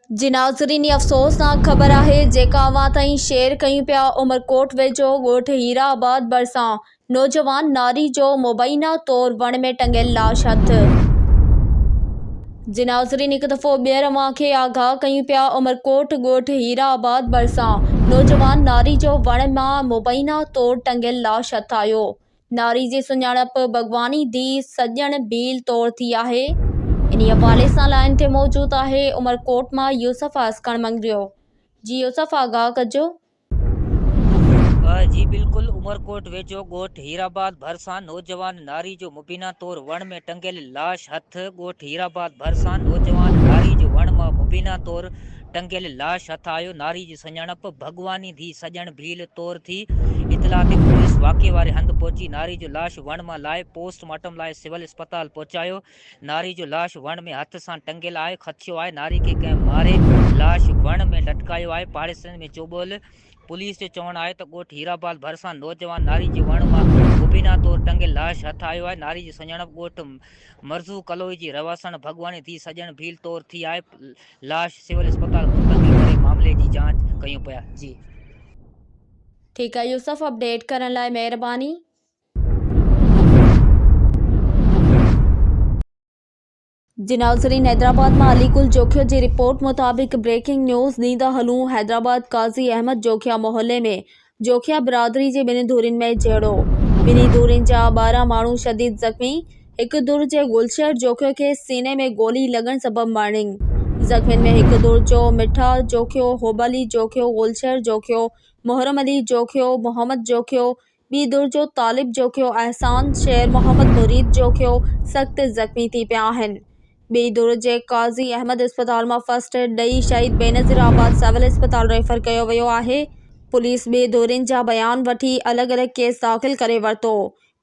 जी नाज़रीन, अफ़सोसनाक ख़बर आहे जेका अवां ताईं शेयर कयूं पिया। उमरकोट वेझो ॻोठ हीराबाद भरिसां नौजवान नारी जो मुबैना तौर वण में टंगियल लाश हथ। जी नाज़रीन, हिकु दफ़ो ॿीहर अवां खे आगाह कयूं पिया। उमरकोट ॻोठ हीराबाद भरिसां नौजवान नारी जो वण मां मुबैना तौर टंगियल लाश हथ आयो। नारी जी सुञाणप भगवानी धीउ सॼण भील तौर थी आहे। इन हवाले सां लाइन ते मौजूद आहे उमरकोट मां यूसुफ अस्कर मंगरियो। जी यूसुफ, आगाह कजो। जी बिल्कुल, उमरकोट वेझो ॻोठ हीराबाद भरिसां नौजवान नारी जो मुबीना तौर वण में टंगियल लाश हथ। ॻोठ हीराबाद भरिसां नौजवान नारी जो वण मां मुबीना तौर टंगियल लाश हथ आयो। नारी जी सुञाणप भगवानी धी सॼण भील तौर थी। इतला ते पुलिस वाक़े वारे हंधि पहुची नारी जो लाश वण मां लाहे पोस्टमार्टम लाइ सिविल अस्पताल पहुचायो। नारी जो लाश वण में हथ सां टंगियल आहे। ख़दशो आहे नारी खे कंहिं मारे लाश वण में लटकायो आहे। पाड़ेसरनि में चोॿोल। पुलिस जो चवणु आहे त ॻोठ हीराबाद भरिसां नौजवान नारी जे वण मां मुबीना तौर टंगियल लाश हथ आयो आहे। नारी जी सुञाणप ॻोठ मर्ज़ू कलोई जी रवासण भगवानी धीउ सॼण भील तौर थी आहे। लाश सिविल अस्पताल मुंतक़िल करे मामले जी जांच कयूं पिया। जी ठीकु आहे यूसुफ, अपडेट करण लाइ महिरबानी। जी नाज़रीन, हैदराबाद में अलीकुल जोखियो की रिपोर्ट मुताबिक ब्रेकिंग न्यूज़ ॾींदा हलूं। हैदराबाद काज़ी अहमद जोखिया मोहल्ले में जोखिया बिरादरी जे ॿिनि धुरियुनि में झेड़ो। ॿिन्ही धुरियुनि जा 12 माण्हू शदीद ज़ख़्मी। हिकु धुर जे गुलशहर जोखियो खे सीने में गोली लॻण सबबि मर्निंग। ज़ख़्मियुनि में हिकु धुर जो मिठा जोखियो, होबली जोखियो, गुलशहर जोखियो, मोहरम अली जोखियो, मोहम्मद जोखियो। ॿी धुर जो तालिब जोखियो, एहसान, शेर मोहम्मद मुरीद जोखियो सख़्त ज़ख़्मी थी पिया आहिनि। ॿी धुर जे काज़ी अहमद अस्पताल मां फर्स्ट एड ॾेई शहीद बेनज़ीराबाद सिविल अस्पताल रेफर कयो वियो आहे। पुलिस ॿिए धुरियुनि जा बयान वठी अलॻि अलॻि केस दाख़िल करे वरितो।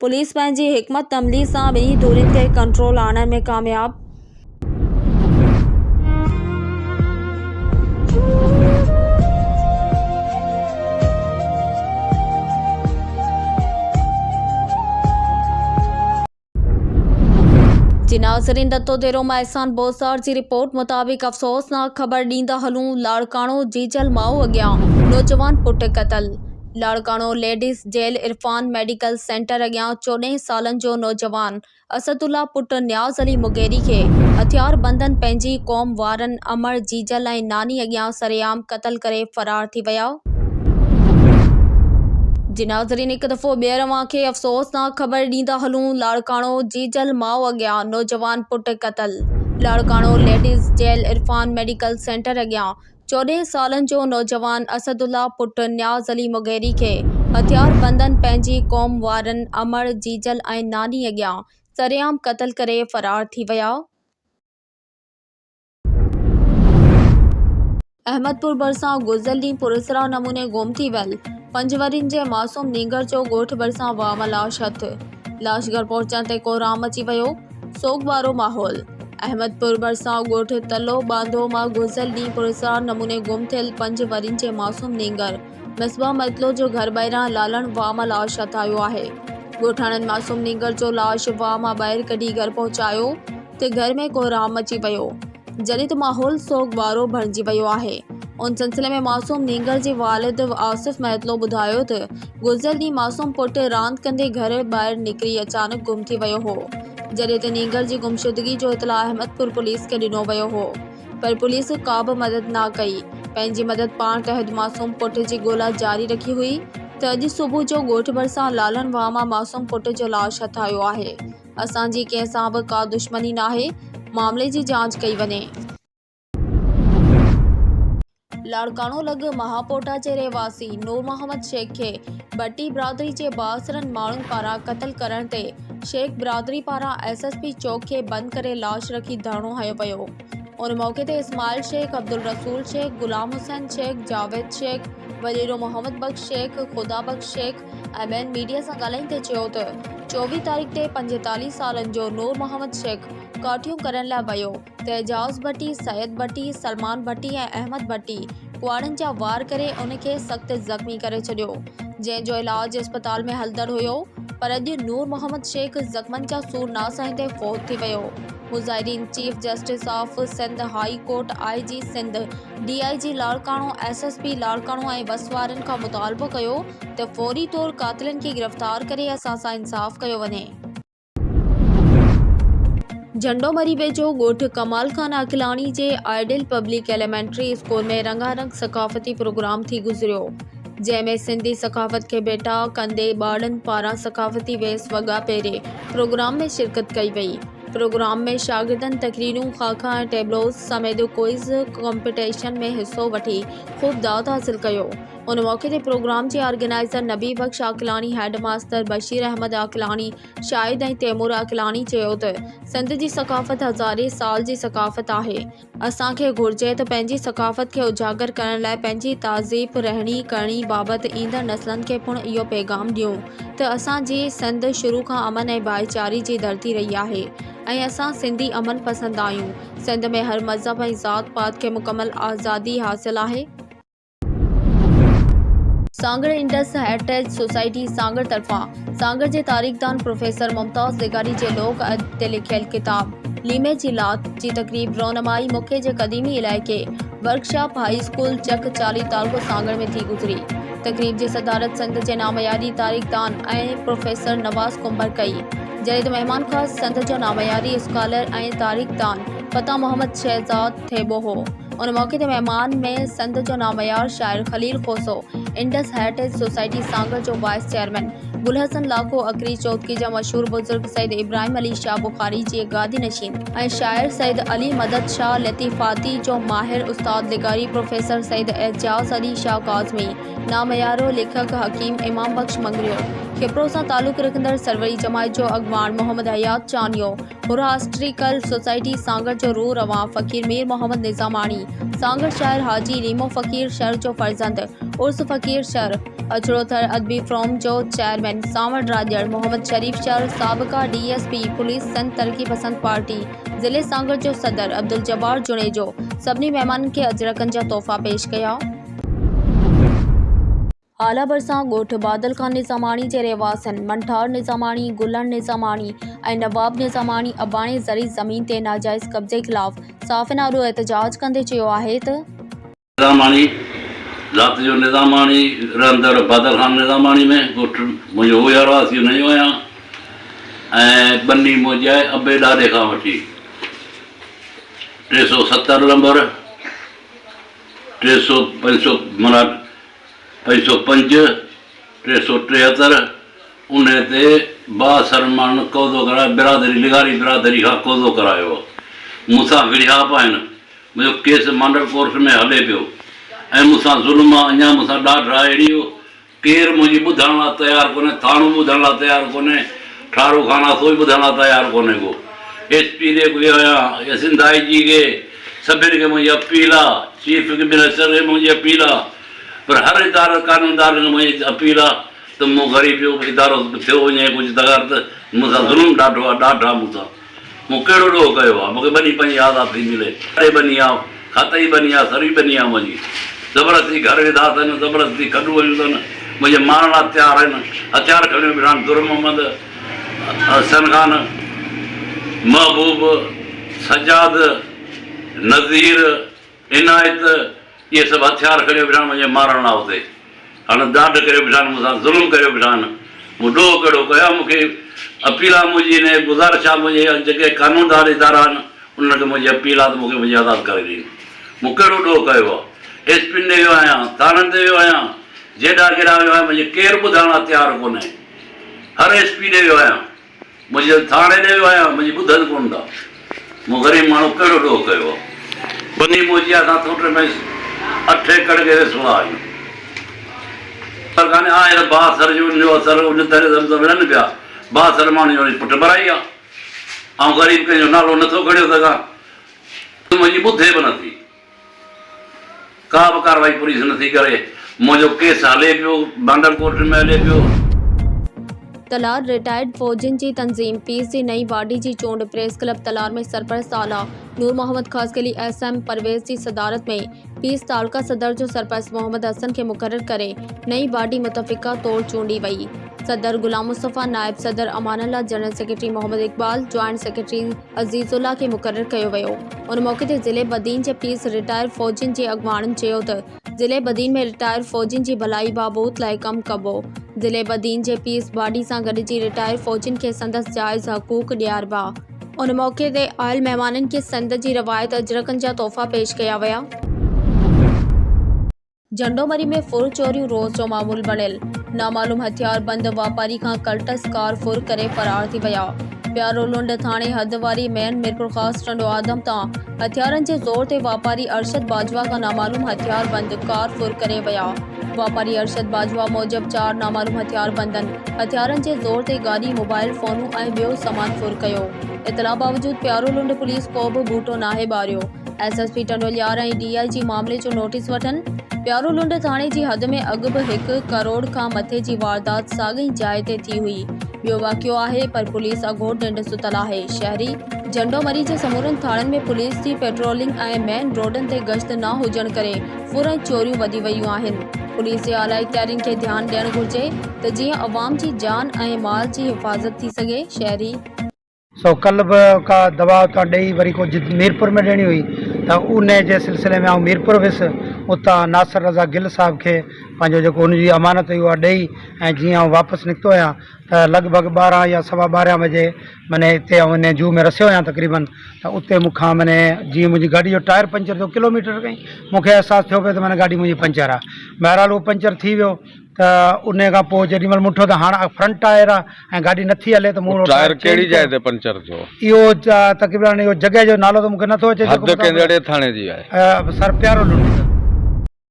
पुलिस पंहिंजी हिकमत अमली सां ॿिन्ही धुरियुनि ते कंट्रोल आणण में कामयाब। जी नाज़रीन, दत्तो देरो मां एहसान बोसार जी रिपोर्ट मुताबिक अफ़सोसनाक ख़बर ॾींदा हलूं। लाड़काणो जीजल माओ अॻियां नौजवान पुटु क़तल। Larkana ladies jail Irfan medical centre अॻियां 14 सालनि जो नौजवान असदुल्ला पुटु न्याज़ अली मुगेरी खे हथियार बंदनि पंहिंजी क़ौम वारनि अमर जीजल ऐं नानी अॻियां सरेआम क़तल करे फ़रार थी विया। जी नाज़रीन, हिकु दफ़ो ॿीहर अवां खे अफ़सोसनाक ख़बर ॾींदा हलूं। लाड़काणो जीजल माओ अॻियां नौजवान पुटु क़तल। Larkana ladies jail Irfan medical centre अॻियां 14 सालनि जो नौजवान असदुल्ला पुटु न्याज़ अली मुगेरी खे हथियार बंदनि पंहिंजी क़ौम वारनि अमर जीजल ऐं नानी अॻियां सरेआम क़तल करे फ़रार थी विया। अहमदपुर भरिसां गुज़िरियल ॾींहुं पुरसराह नमूने गुम थी वियल 5 वरियुनि जे मासूम नींगर जो ॻोठ भरिसां वाम लाश हथ। लाश घर पहुचण ते कोहराम अची वियो। सोग वारो माहौल। अहमदपुर भरिसां ॻोठ तलो बांधो मां गुज़िरियल ॾींहुं पुरसराह नमूने गुम थियल 5 वरियुनि जे मासूम नींगर मिसबा मतलो जो घर ॿाहिरां लालण वाम लाश हथ आयो आहे। ॻोठाणनि मासूम नींगर जो लाश वाह मां ॿाहिरि कढी घर पहुचायो ते घर में कोहराम अची वियो, जॾहिं त माहौल सोग वारो बणिजी वियो आहे। उन सिलसिले में मासूम नींगर जे वालिद आसिफ महतलो ॿुधायो त गुज़िरियल ॾींहुं मासूम पुटु रांदि कंदे घर ॿाहिरि निकिरी अचानक गुम थी वियो हो, जॾहिं त नींगर जी गुमशुदगी जो इतला अहमदपुर पुलिस खे ॾिनो वियो हो, पर पुलिस का बि मदद न कई। पंहिंजी मदद पाण तहत मासूम पुट जी ॻोल्हा जारी रखी हुई त अॼु सुबुह जो ॻोठ भरिसां लालन वाह मां मासूम पुट जो लाश हथ आयो आहे। असांजी कंहिं सां बि का दुश्मनी नाहे, मामले जी जांच कई वञे। लाड़काणो लॻ महापोटा जे रहवासी नूर मोहम्मद शेख खे भट्टी बिरादरी जे बासरनि माण्हुनि पारां क़तल करण ते शेख बिरादरी पारां SSP चौक खे बंदि करे लाश रखी धरणो हंयो वियो। उन मौक़े ते इस्माइल शेख, अब्दुल रसूल शेख, गुलाम हुसैन शेख, जावेद शेख, वजीरो मोहम्मद बख्श शेख, खुदा बख्श शेख ऐं ॿियनि मीडिया सां ॻाल्हाईंदे चयो त 24 तारीख़ ते 45 सालनि जो नूर मोहम्मद शेख काठियूं करण लाइ वियो त एजाज़ भट्टी, सैयद भट्टी, सलमान भट्टी ऐं अहमद भट्टी कुआड़नि जा वार करे उन खे सख़्त ज़ख़्मी करे छॾियो। जंहिंजो इलाज अस्पताल में हलंदड़ हुयो, पर अॼु नूर मोहम्मद शेख ज़ख़्मनि जा सूर न सहंदे फ़ौत थी वियो। मुज़ाहिरीन chief justice of Sindh high court IG Sindh DIG Larkana SSP Larkana ऐं बस वारनि खां मुतालबो कयो त फ़ौरी तौर क़ातिलनि खे गिरफ़्तार करे असां सां इंसाफ़ कयो वञे। झंडोमरी वेझो ॻोठ कमाल खान अकलाणी जे आइडियल पब्लिक एलिमेंट्री स्कूल में रंगारंग सक़ाफ़ती प्रोग्राम थी गुज़रियो, जंहिंमें सिंधी सक़ाफ़त खे बेटा कंदे ॿारनि पारां सक़ाफ़ती वेस वॻा पहिरे प्रोग्राम में शिरकत कई वई। प्रोग्राम में शागिर्दनि तकरीरूं, ख़ाका ऐं टेबलोज़ समेत क्विज़ कॉम्पिटिशन में हिस्सो वठी ख़ूब दावत हासिल कयो। उन मौक़े ते प्रोग्राम जे ऑर्गेनाइज़र नबी बख्श अकलाणी, हेड मास्टर बशीर अहमद अकलाणी, शाहिद ऐं तैमूर अकलाणी चयो त सिंध जी सक़ाफ़त हज़ारे साल जी सक़ाफ़त आहे। असांखे घुर्जे त पंहिंजी सक़ाफ़त खे उजागर करण लाइ पंहिंजी तहज़ीब रहणी करणी बाबति ईंदड़ नस्लनि खे पिणु इहो पैगाम ॾियूं त असांजी सिंध शुरू खां अमन ऐं भाईचारे जी धरती रही आहे ऐं असां सिंधी अमन पसंदि आहियूं। सिंध में हर मज़हब ऐं ज़ात पात खे मुकमल आज़ादी हासिल आहे। Sanghar Indus heritage society Sanghar तरफ़ां सांगड़ जे तारीख़दान प्रोफेसर मुमताज़ ज़िगारी जे लोक अदब ते लिखियल किताब लीमे जी लात जी तक़रीब रोनमाई मुखे जे क़दीमी इलाइक़े वर्कशॉप हाई स्कूल चक 40 तालको सांगड़ में थी गुज़री। तक़रीब जी सदारत सिंध जे नामयारी तारीख़दान ऐं प्रोफेसर नवाज़ कुंबर कई, जॾहिं त महिमान ख़ास सिंध जो नामयारी स्कॉलर ऐं तारीख़दान फता मोहम्मद शहज़ाद थेबो हो। उन मौक़े ते महिमान में सिंध जो नामयार शाइर Khalil Khoso, Indus heritage society Sanghar जो वाइस चेयरमैन गुलहसन लाखो अकरी, चौथकी जा मशहूर बुजुर्ग सैयद इब्राहिम अली शाह बुखारी जी गादी नशीन ऐं शाइर सैयद अली मदद शाह लतीफ़ाती जो माहिर उस्ताद लिगारी प्रोफेसर सैयद एजाज़ अली शाह काज़मी, नामयारो लेखक हकीम इमाम बख्श मंगरियो, खिपरो सां तालुक़ रखंदड़ सरवरी जमायत जो अॻवान मोहम्मद हयात चानियो, हुरास्ट्रिकल सोसाइटी सांगड़ जो रूह रवां फ़कीर मीर मोहम्मद निज़ामाणी, सांगड़ शाइर हाजी रीमो फ़कीर शर जो फर्ज़ंद उर्स फ़कीर शर, अचड़ोथर अदबी फ़ोरम जो चेयरमैन सांवड़ राजड़ मोहम्मद शरीफ शर, साबिक़ा DSP पुलिस सिंध तरक़ी पसंद पार्टी ज़िले सांगड़ जो सदर अब्दुल जब्बार जुनेजो सभिनी महिमाननि खे अजरकनि जा तोहफ़ा पेश कया। आला भरिसां ॻोठ बादल खान निज़ामाणी जे रहवासियुनि मंठार निज़ामाणी, गुलण निज़ामाणी ऐं नवाब निज़ामाणी अबाणे ज़री ज़मीन ते नाजाइज़ कब्ज़े ख़िलाफ़ साफ़नारो एहतजाज कंदे चयो आहे त निज़ामाणी ज़ात जो निज़ामाणी रहंदड़ बादल खान निज़ामाणी में ॻोठ मुंहिंजो हुयर आहे, नयो आहियां ऐं बनी मुंहिंजी आहे अबे ॾाॾे खां वठी 370 नंबर 505 373 उन ते बासरमान कौदो करायो, बिरादरी लिगारी बिरादरी खां कौदो करायो। मूंसां विरिहाप आहिनि, मुंहिंजो केस मांडल कोर्ट में हले पियो ऐं मूंसां ज़ुल्म आहे, अञा मूंसां ॾाढ आहे अहिड़ी केरु मुंहिंजी ॿुधण लाइ तयारु कोन्हे, थाणो ॿुधण लाइ तयारु कोन्हे, ठारो खाना सोई ॿुधण लाइ तयारु कोन्हे को। SP ॾे वियो आहियां, सिंध IG खे सभिनी खे मुंहिंजी अपील आहे, चीफ मिनिस्टर खे मुंहिंजी अपील आहे, पर हर इदारे कानूनदार खे मुंहिंजी अपील आहे त मूं ग़रीब जो इदारो थियो वञे कुझु तगार त मूंसां ज़ुल्म ॾाढो आहे, ॾाढा मूंसां मूं कहिड़ो ॾोह कयो आहे, मूंखे बनी पंहिंजी आज़ादी मिले, अड़े बनी आहे, खातई बनी आहे, सरी बनी आहे, मुंहिंजी ज़बरदस्ती घर विधा अथनि, ज़बरदस्ती खॾूं वयूं अथनि, मुंहिंजे मारण लाइ तयारु आहिनि, हथियार खणी वेठा आहिनि, दुर मोहम्मद, हसन खान, महबूब, सजाद, नज़ीर, इनायत, इहे सभु हथियार खणी वेठा आहिनि मुंहिंजे मारण लाइ हुते। हाणे ॾाढ करे वेठा आहिनि, मूंसां ज़ुल्म करे वेठा आहिनि, मूं ॾोह कहिड़ो कया, मूंखे अपील आहे मुंहिंजी ने गुज़ारिश आहे मुंहिंजे जेके कानूनदार इदारा आहिनि उन्हनि खे मुंहिंजी अपील आहे त मूंखे मुंहिंजी आज़ादु करे ॾियनि। मूं कहिड़ो ॾोह कयो आहे, SP ते वियो आहियां, थाणनि ते वियो आहियां, जेॾा केॾा वियो आहियां, मुंहिंजे केरु ॿुधण लाइ तयारु कोन्हे, हर SP ते वियो आहियां, मुंहिंजे थाणे ते वियो आहियां, मुंहिंजी ॿुधनि कोन था, मूं ग़रीब माण्हू कहिड़ो ॾोह कयो आहे। बनी मुंहिंजी आहे, असां थोटे में 8 एकड़ खे वेसुड़ा आहियूं, पर कान्हे आहे त बासर जो असर उन तरह सां मिलनि पिया, बासर माण्हू जो पुटु भराई आहे, ऐं ग़रीब कंहिंजो नालो नथो खणियो सघां, मुंहिंजी ॿुधे बि नथी, का बि कार्रवाई पुलिस नथी करे, मुंहिंजो केस हले पियो, बांडल कोर्ट में हले पियो। तलार रिटायर्ड फौजियुनि जी तंज़ीम पीस जी नई बाडी जी चूंड प्रेस क्लब तलार में सरपरस्त आला नूर मोहम्मद ख़ासकली SM परवेज़ जी सदारत में पीस तालका सदर जो सरपरस्त मोहम्मद हसन के मुक़र्रर करे नई बाडी मुतफ़िक़ा तौर चूंडी वई। सदर गुलाम मुस्तफ़ा, नायब सदर Amanullah, general secretary Mohammad Iqbal, joint secretary Azizullah के मुक़र्रर कयो वियो। उन मौके ते ज़िले बदीन जे पीस रिटायर फ़ौजियुनि जे अॻुवाणनि चयो त ज़िले बदीन में रिटायर फ़ौजियुनि जी भलाई बाबूत लाइ कमु कबो। ज़िले बदीन जे पीस बाडी सां गॾिजी रिटायर फ़ौजियुनि खे संदसि जाइज़ हक़ूक़ ॾियारिबा। उन मौके ते आयल महिमाननि खे सिंध जी रवायत अजरकनि जा तोहफ़ा पेश कया विया। झंडोमरी में फुर चोरियूं रोज़ जो मामूल बणियल। नामालूम हथियार बंद वापारी खां कल्टस कार फुर करे फरार थी विया। प्यारोलुंड थाणे हद वारी मेन मीरपुर ख़ास टंडो आदम तां हथियारनि जे ज़ोर ते वापारी अरशद बाजवा खां नामालूम हथियार बंद कार फुर करे विया। वापारी अरशद बाजवा मूजिब 4 नामालूम हथियार बंदनि हथियारनि जे ज़ोर ते गाॾी, मोबाइल फ़ोनूं ऐं ॿियो सामान फुर कयो। इतला बावजूद प्यारोलुंड पुलिस को बि बूटो नाहे ॿारियो। SSP टंडोलियार ऐं DIG मामले जो नोटिस वठनि। प्यारोलुंड थाणे जी हद में अॻु बि 1 करोड़ खां मथे जी वारदात साॻी जाइ ते थी हुई। ॿियो वाक़ियो आहे पर पुलिस अघोट निंड सुतल आहे। शहरी झंडोमरी जे समूरनि थाणनि में पुलिस जी पेट्रोलिंग ऐं मेन रोडनि ते गश्त न हुजण करे फुर ऐं चोरियूं वधी वयूं आहिनि। पुलिस जे आला इख्तियारियुनि खे ध्यानु ॾियणु घुरिजे त जीअं अवाम जी जान ऐं माल जी हिफ़ाज़त थी सघे। शहरी कल बि का दवा था ॾेई वरी को मीरपुर में ॾियणी हुई त उन जे सिलसिले में मीरपुर वियुसि। उतां नासिर रज़ा गिल साहब खे पंहिंजो जेको हुनजी अमानत हुई उहा ॾेई ऐं जीअं वापसि निकितो आहियां त लॻभॻि 12 या सवा 12 बजे माने हिते हिन जू में रसियो आहियां तक़रीबन। त उते मूंखां माने जीअं मुंहिंजी गाॾी जो टायर पंचर थियो किलोमीटर ताईं मूंखे अहसासु थियो पियो त माने गाॾी मुंहिंजी पंचर आहे। बहरहाल उहो पंचर थी वियो त उन खां पोइ जेॾी महिल मुठो त हाणे फ्रंट टायर आहे ऐं गाॾी नथी हले त मूं टायर कहिड़ी जाइ ते पंचर थियो? इहो तक़रीबन इहो जॻह जो नालो त मूंखे नथो अचे। हद कहिड़े थाणे जी आहे? Sir Pyarolund.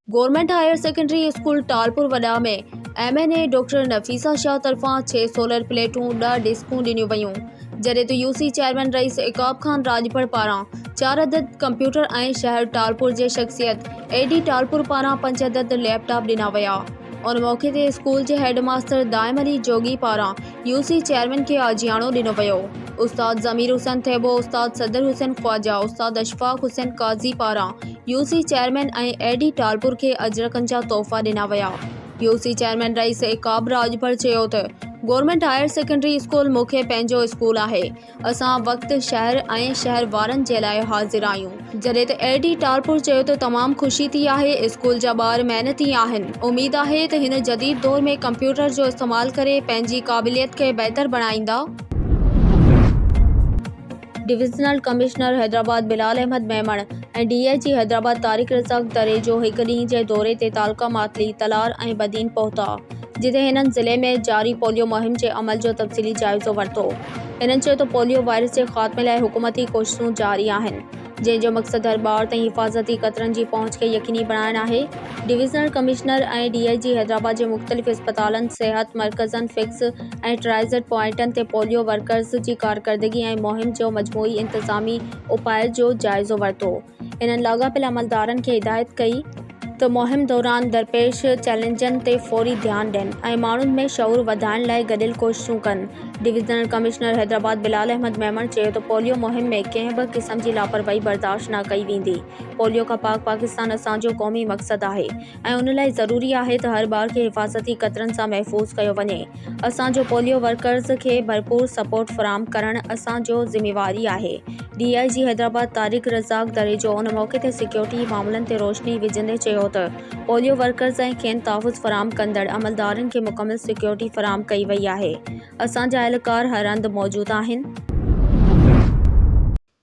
Government higher secondary school Talpur वॾा में MNA डॉक्टर नफ़ीसा शाह तरफ़ां 6 सोलर प्लेटूं 10 डिस्कूं ॾिनियूं वयूं, जॾहिं त UC चेयरमैन रईस इकाब खान राजपड़ पारां 4 अदद कंप्यूटर ऐं शहर टालपुर जे शख़्सियत AD टालपुर पारां 5 अदद लैपटॉप ॾिना विया। उन मौके ते स्कूल जे हेडमास्टर दाइम अली जोगी पारां UC चेयरमैन खे आजियाणो ॾिनो वियो। उस्ताद ज़मीर हुसैन थेबो, उस्ताद सदर हुसैन ख्वाजा, उस्ताद अशफाक हुसैन काज़ी पारां UC चेयरमैन ऐं AD टालपुर खे अजरकनि जा तोहफ़ा ॾिना विया। UC चेयरमैन रईस इकाब राजभर चयो त गवर्नमेंट हायर सेकेंडरी स्कूल मूंखे पंहिंजो स्कूल आहे। असां वक़्तु शहर ऐं शहर वारनि जे लाइ हाज़िर आहियूं। जॾहिं त AD टालपुर चयो त तमामु ख़ुशी थी आहे, स्कूल जा ॿार महिनती आहिनि। उमेद आहे त हिन जदीद दौर में कंप्यूटर जो इस्तेमालु करे पंहिंजी क़ाबिलियत खे बहितर बणाईंदा। डिविज़नल कमिश्नर हैदराबाद बिलाल अहमद मेमण ऐं DIG हैदराबाद तारिक रज़ाक दरे जो हिकु ॾींहं जे दौरे ते तालका मातली, तलार ऐं बदीन पहुता, जिते हिननि ज़िले में जारी पोलियो मुहिम जे अमल जो तफ़सीली जाइज़ो वरितो। हिननि चयो त पोलियो वायरस जे ख़ात्मे लाइ हुकूमती कोशिशूं जारी आहिनि, जंहिंजो मक़सदु हर ॿार ताईं हिफ़ाज़ती क़तरनि जी पहुच खे यकीनी बणाइणु आहे। डिविज़नल कमिश्नर ऐं DIG हैदराबाद जे मुख़्तलिफ़ इस्पतालनि, सिहत मर्कज़नि, फिक्स ऐं ट्राइज़ड पॉइंटनि ते पोलियो वर्कर्स जी कारकर्दगी ऐं मुहिम जो मजमूई इंतज़ामी उपाय जो जाइज़ो वरितो। इन्हनि लाॻापियल अमलदारनि खे हिदायत कई त मुहिम दौरान दरपेश चैलेंजनि ते फ़ौरी ध्यानु ॾियनि ऐं माण्हुनि में शऊर वधाइण लाइ गॾियल कोशिशूं कनि। डिविज़नल कमिश्नर हैदराबाद बिलाल अहमद मेमण चयो त पोलियो मुहिम में कंहिं बि क़िस्म जी लापरवाही बर्दाश्त न कई वेंदी। पोलियो खां पाक पाकिस्तान असांजो क़ौमी मक़सदु आहे ऐं उन लाइ ज़रूरी आहे त हर ॿार खे हिफ़ाज़ती क़तरनि सां महफ़ूज़ कयो वञे। असांजो पोलियो वर्कर्स खे भरपूर सपोर्ट फ़राहम करणु असांजो ज़िम्मेवारी आहे। DIG हैदराबाद तारिक रज़ाक दरे जो उन मौके ते सिक्योरिटी मामलनि ते रोशनी विझंदे चयो त पोलियो वर्कर्स ऐं खेनि तहफ़ुज़ फ़राहम कंदड़ अमलदारनि खे मुकमिल सिक्योरिटी फ़राहम कई वई आहे। असांजा एहलकार हर हंधि मौजूदु आहिनि।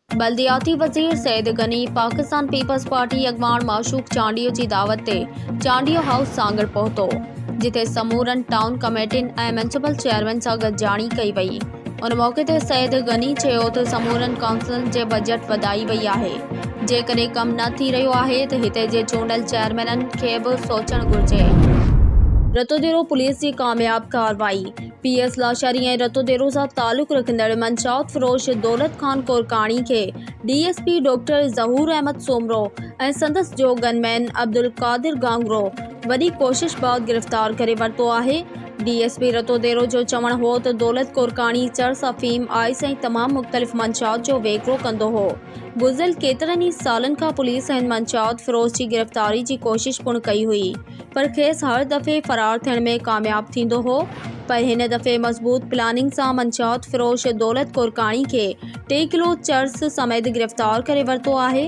बल्दियाती वज़ीर सैद गनी पाकिस्तान पीपल्स पार्टी अॻवान माशूक चांडियो जी दावत ते चांडियो हाउस सांगड़ पहुतो, जिथे समूरनि टाउन कमेटियुनि ऐं म्यूनिसिपल चेयरमैन सां गॾिजाणी कई वई। उन मौके ते सैद गनी चयो त समूरनि काउंसिलनि जे बजट वधाई वई आहे। जेकॾहिं कमु न थी रहियो आहे त हिते जे चूंडियल चेयरमैननि खे बि सोचणु घुरिजे। रतोदेरो पुलिस जी कामयाब कार्रवाई। PS लाशारी ऐं रतोदेरो सां तालुक़ रखंदड़ मंशात फ़रोश दौलत खान कोरकाणी खे DSP डॉक्टर ज़हूर अहमद सोमरो ऐं संदसि जो गनमैन अब्दुल कादिर गांगरो वॾी कोशिश बैदि गिरफ़्तार करे वरितो आहे। DSP रतोदेरो जो चवणु हो त दौलत कोरकाणी चर्स अफ़ीम आइस ऐं तमामु मुख़्तलिफ़ मंशात जो वेकिरो कंदो हो। गुज़िरियल केतिरनि ई सालनि खां पुलिस हिन मंशात फ़िरोज़ जी गिरफ़्तारी जी कोशिश पिणु कई हुई, पर खेसि हर दफ़े फ़रार थियण में कामयाब थींदो हो। पर हिन दफ़े मज़बूत प्लानिंग सां मंशात फ़िरोज़ दौलत कोरकाणी खे 3 किलो चर्स समेत गिरफ़्तार करे वरितो आहे।